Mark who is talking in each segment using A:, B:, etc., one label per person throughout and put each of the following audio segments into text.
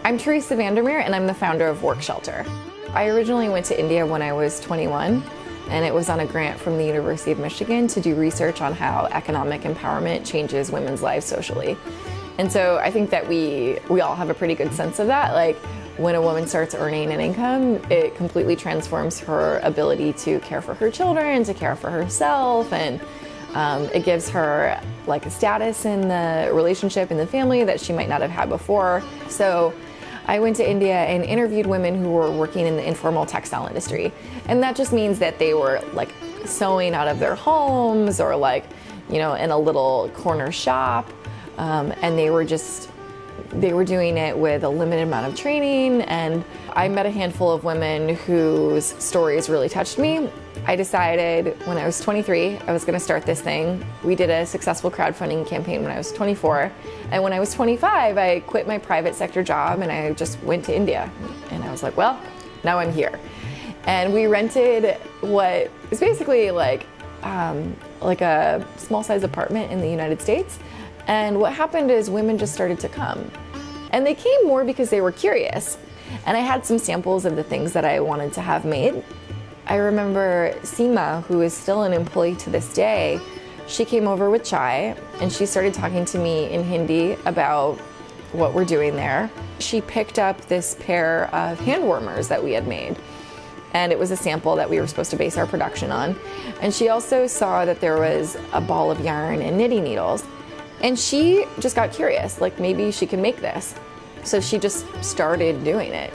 A: I'm Theresa VanderNeer, and I'm the founder of Work+Shelter. I originally went to India when I was 21, and it was on a grant from the University of Michigan to do research on how economic empowerment changes women's lives socially. And so I think that we all have a pretty good sense of that. Like, when a woman starts earning an income, it completely transforms her ability to care for her children, to care for herself, and it gives her like a status in the relationship in the family that she might not have had before. So I went to India and interviewed women who were working in the informal textile industry. And that just means that they were like sewing out of their homes or like, you know, in a little corner shop. And they were doing it with a limited amount of training. And I met a handful of women whose stories really touched me. I decided when I was 23, I was going to start this thing. We did a successful crowdfunding campaign when I was 24. And when I was 25, I quit my private sector job and I just went to India. And I was like, well, now I'm here. And we rented what is basically like a small size apartment in the United States. And what happened is women just started to come. And they came more because they were curious. And I had some samples of the things that I wanted to have made. I remember Seema, who is still an employee to this day, she came over with chai and she started talking to me in Hindi about what we're doing there. She picked up this pair of hand warmers that we had made. And it was a sample that we were supposed to base our production on. And she also saw that there was a ball of yarn and knitting needles. And she just got curious, like maybe she can make this. So she just started doing it.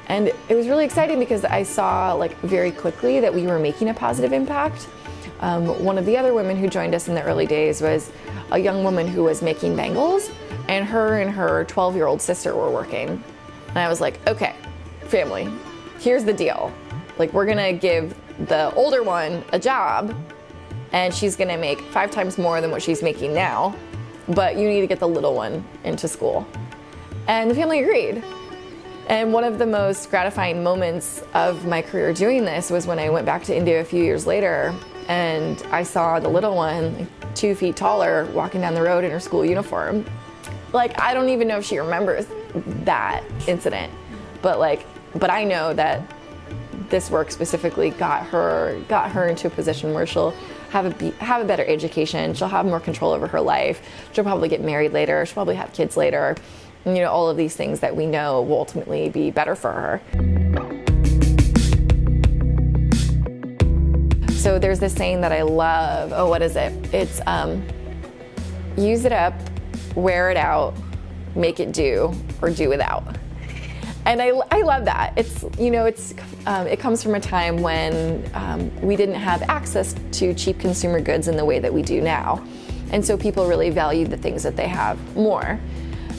A: And it was really exciting because I saw like very quickly that we were making a positive impact. One of the other women who joined us in the early days was a young woman who was making bangles, and her 12-year-old sister were working. And I was like, okay, family, here's the deal. Like, we're gonna give the older one a job and she's gonna make 5 times more than what she's making now, but you need to get the little one into school. And the family agreed. And one of the most gratifying moments of my career doing this was when I went back to India a few years later and I saw the little one, like 2 feet taller, walking down the road in her school uniform. Like, I don't even know if she remembers that incident, but I know that this work specifically got her into a position where she'll have a better education, she'll have more control over her life, she'll probably get married later, she'll probably have kids later. You know, all of these things that we know will ultimately be better for her. So there's this saying that I love. Oh, what is it? It's use it up, wear it out, make it do, or do without. And I love that. It's, you know, it comes from a time when we didn't have access to cheap consumer goods in the way that we do now. And so people really value the things that they have more.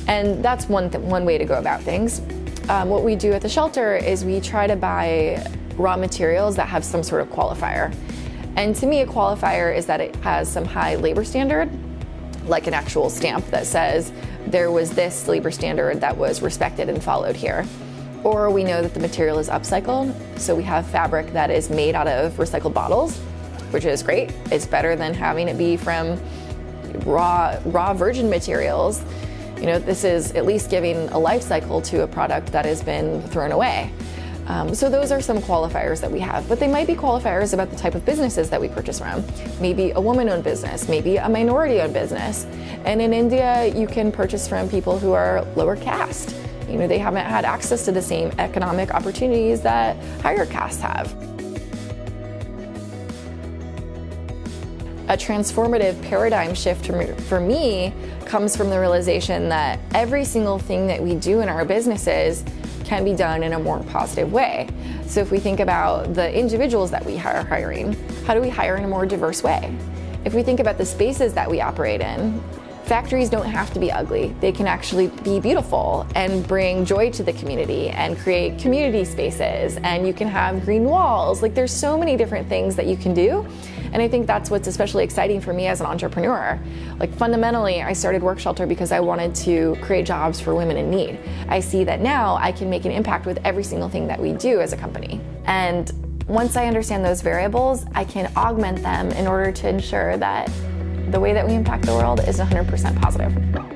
A: And that's one way to go about things. What we do at the shelter is we try to buy raw materials that have some sort of qualifier. And to me, a qualifier is that it has some high labor standard, like an actual stamp that says there was this labor standard that was respected and followed here. Or we know that the material is upcycled, so we have fabric that is made out of recycled bottles, which is great. It's better than having it be from raw virgin materials. You know, this is at least giving a life cycle to a product that has been thrown away. So those are some qualifiers that we have, but they might be qualifiers about the type of businesses that we purchase from. Maybe a woman-owned business, maybe a minority-owned business. And in India, you can purchase from people who are lower caste. You know, they haven't had access to the same economic opportunities that higher castes have. A transformative paradigm shift for me comes from the realization that every single thing that we do in our businesses can be done in a more positive way. So if we think about the individuals that we are hiring, how do we hire in a more diverse way? If we think about the spaces that we operate in, factories don't have to be ugly. They can actually be beautiful and bring joy to the community and create community spaces, and you can have green walls. Like, there's so many different things that you can do. And I think that's what's especially exciting for me as an entrepreneur. Like, fundamentally, I started Work+Shelter because I wanted to create jobs for women in need. I see that now I can make an impact with every single thing that we do as a company. And once I understand those variables, I can augment them in order to ensure that the way that we impact the world is 100% positive.